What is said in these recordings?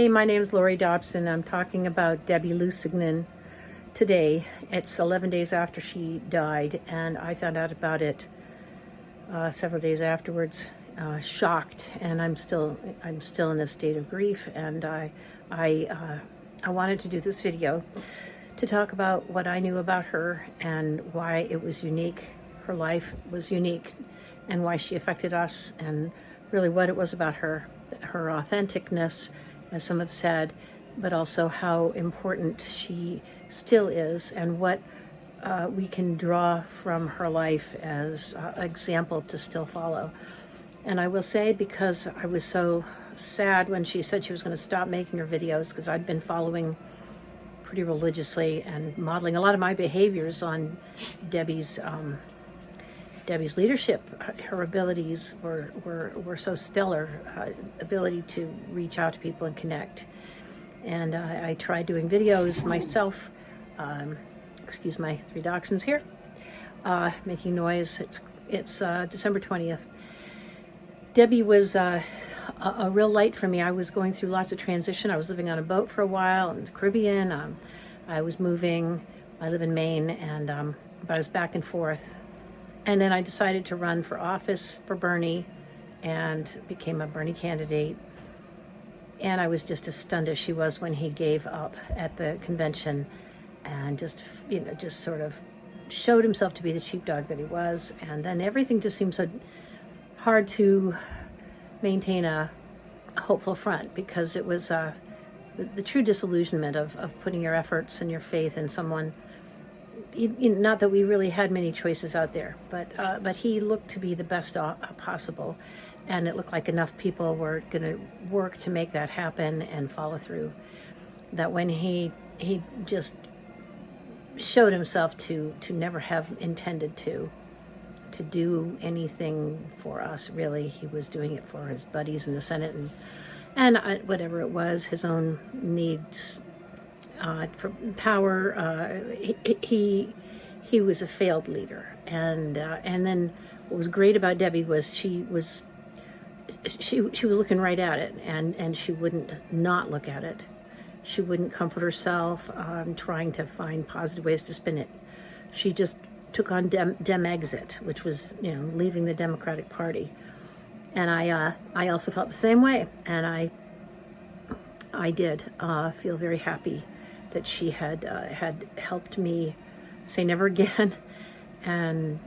Hey, my name is Lori Dobson. I'm talking about Debbie Lusignan today. It's 11 days after she died, and I found out about it several days afterwards. Shocked, and I'm still in a state of grief. And I wanted to do this video to talk about what I knew about her and why it was unique. Her life was unique, and why she affected us, and really what it was about her authenticness, as some have said, but also how important she still is, and what we can draw from her life as an example to still follow. And I will say, because I was so sad when she said she was going to stop making her videos, because I'd been following pretty religiously and modeling a lot of my behaviors on Debbie's leadership. Her abilities were so stellar, ability to reach out to people and connect. And I tried doing videos myself. Excuse my 3 dachshunds here, making noise. It's December 20th. Debbie was a real light for me. I was going through lots of transition. I was living on a boat for a while in the Caribbean. I was moving. I live in Maine, and but I was back and forth. And then I decided to run for office for Bernie, and became a Bernie candidate. And I was just as stunned as she was when he gave up at the convention, and just sort of showed himself to be the sheepdog that he was. And then everything just seemed so hard to maintain a hopeful front, because it was the true disillusionment of putting your efforts and your faith in someone. Not that we really had many choices out there, but he looked to be the best possible, and it looked like enough people were going to work to make that happen and follow through, that when he just showed himself to never have intended to do anything for us, really. He was doing it for his buddies in the Senate and whatever it was, his own needs for power. He was a failed leader, and then what was great about Debbie was she was looking right at it, and she wouldn't not look at it. She wouldn't comfort herself trying to find positive ways to spin it. She just took on Dem exit, which was leaving the Democratic Party, and I also felt the same way, and I did feel very happy that she had helped me say never again, and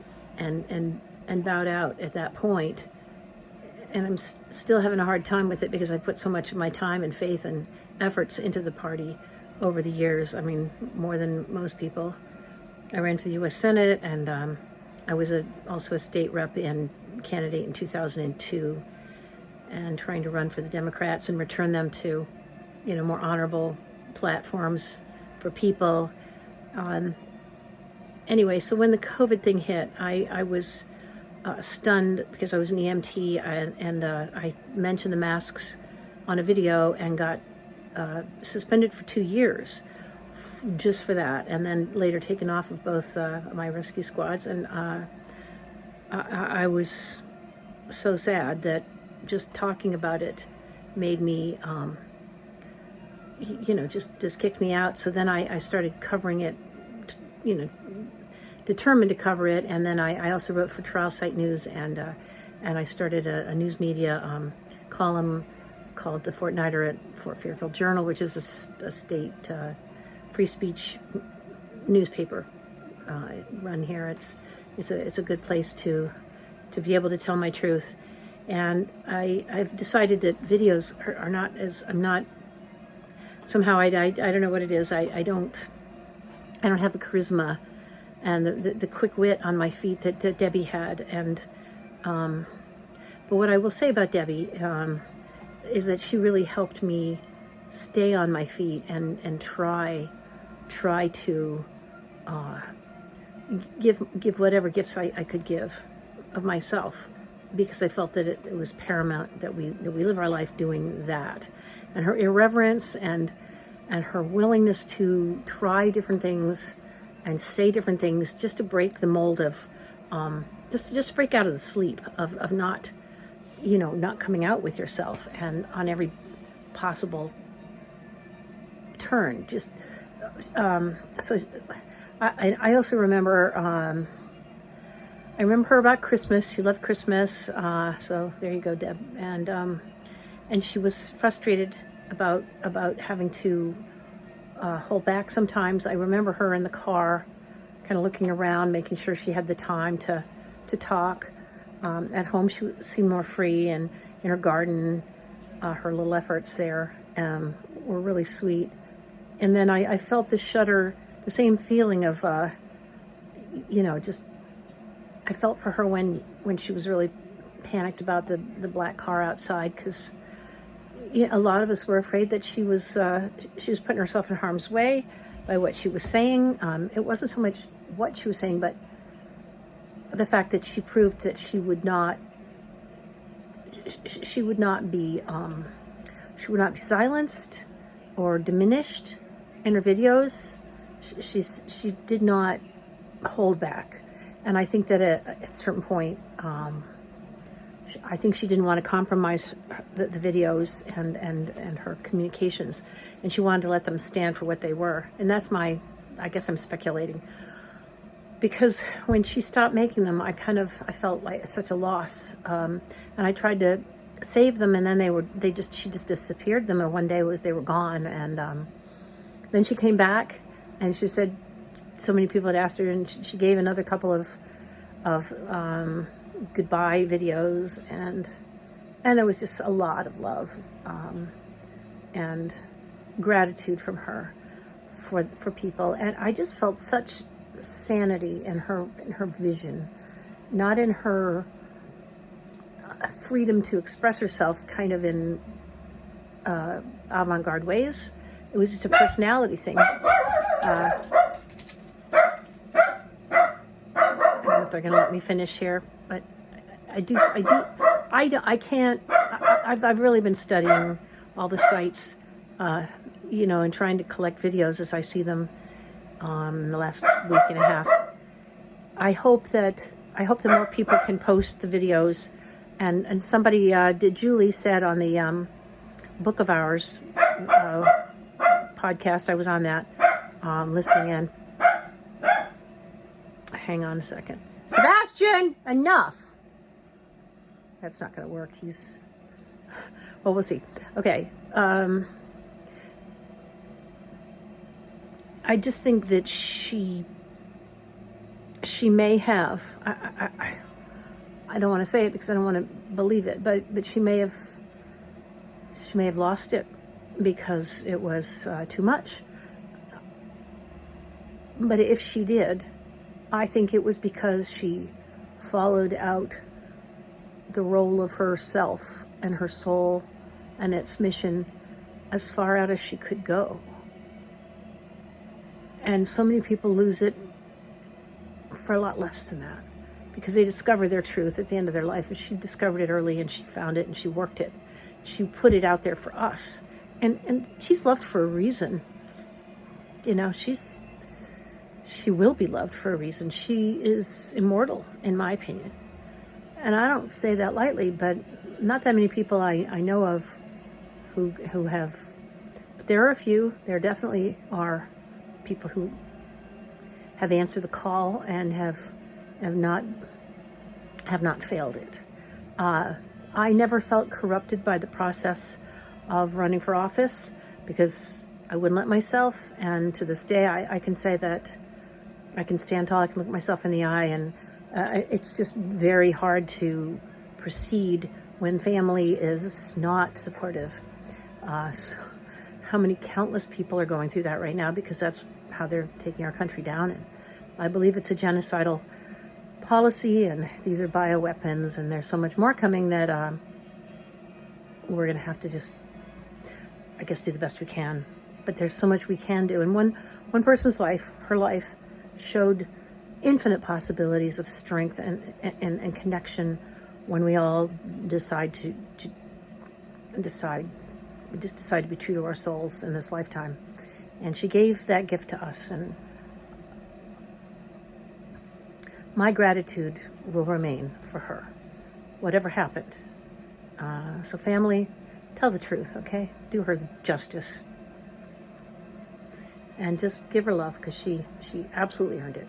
bowed out at that point. And I'm still having a hard time with it, because I put so much of my time and faith and efforts into the party over the years. I mean, more than most people. I ran for the U.S. Senate, and I was also a state rep and candidate in 2002, and trying to run for the Democrats and return them to, more honorable platforms for people. Anyway, so when the COVID thing hit, I was stunned, because I was an EMT, and I mentioned the masks on a video and got suspended for 2 years just for that, and then later taken off of both my rescue squads. And I was so sad that just talking about it made me just kicked me out. So then I started covering it, determined to cover it. And then I also wrote for Trial Site News, and I started a news media column called The Fortnighter at Fort Fairfield Journal, which is a state free speech newspaper run here. It's a good place to be able to tell my truth. And I've decided that videos are not as, I'm not, somehow I don't know what it is. I don't have the charisma and the quick wit on my feet that Debbie had. And but what I will say about Debbie is that she really helped me stay on my feet and try to give whatever gifts I could give of myself, because I felt that it was paramount that we live our life doing that. And her irreverence and her willingness to try different things and say different things, just to break the mold of just break out of the sleep of not not coming out with yourself, and on every possible turn. Just so I also remember. I remember her about Christmas. She loved Christmas. So there you go, Deb. And she was frustrated about having to hold back sometimes. I remember her in the car, kind of looking around, making sure she had the time to talk. At home, she seemed more free, and in her garden, her little efforts there were really sweet. And then I felt the shudder, the same feeling of, just I felt for her when she was really panicked about the black car outside, because a lot of us were afraid that she was putting herself in harm's way by what she was saying. It wasn't so much what she was saying, but the fact that she proved that she would not be silenced or diminished in her videos. She did not hold back, and I think that at a certain point, I think she didn't want to compromise the videos and her communications, and she wanted to let them stand for what they were. And that's I guess I'm speculating, because when she stopped making them, I felt like such a loss, and I tried to save them, and then she just disappeared them, and one day they were gone. And then she came back, and she said so many people had asked her, and she gave another couple of goodbye videos, and there was just a lot of love and gratitude from her for people. And I just felt such sanity in her vision, not in her freedom to express herself kind of in avant-garde ways. It was just a personality thing. I don't know if they're going to let me finish here, but I've really been studying all the sites, and trying to collect videos as I see them in the last week and a half. I hope that more people can post the videos, and somebody Julie said on the Book of Hours podcast, I was on that, listening in. Hang on a second. Sebastian, enough. That's not going to work. Well, we'll see. Okay. I just think that she may have, I don't want to say it because I don't want to believe it, but she may have lost it because it was too much. But if she did, I think it was because she followed out the role of herself and her soul and its mission as far out as she could go. And so many people lose it for a lot less than that, because they discover their truth at the end of their life. And she discovered it early, and she found it, and she worked it. She put it out there for us. And she's loved for a reason. She will be loved for a reason. She is immortal, in my opinion. And I don't say that lightly, but not that many people I know of who have. But there are a few. There definitely are people who have answered the call and have not failed it. I never felt corrupted by the process of running for office, because I wouldn't let myself. And to this day, I can say that I can stand tall. I can look myself in the eye, and it's just very hard to proceed when family is not supportive. So how many countless people are going through that right now, because that's how they're taking our country down. And I believe it's a genocidal policy, and these are bioweapons, and there's so much more coming that we're going to have to just, I guess, do the best we can. But there's so much we can do. And one person's life, her life, showed infinite possibilities of strength and connection when we all decide to be true to our souls in this lifetime. And she gave that gift to us, and my gratitude will remain for her, whatever happened. So family, tell the truth, okay? Do her justice. and just give her love, because she absolutely earned it.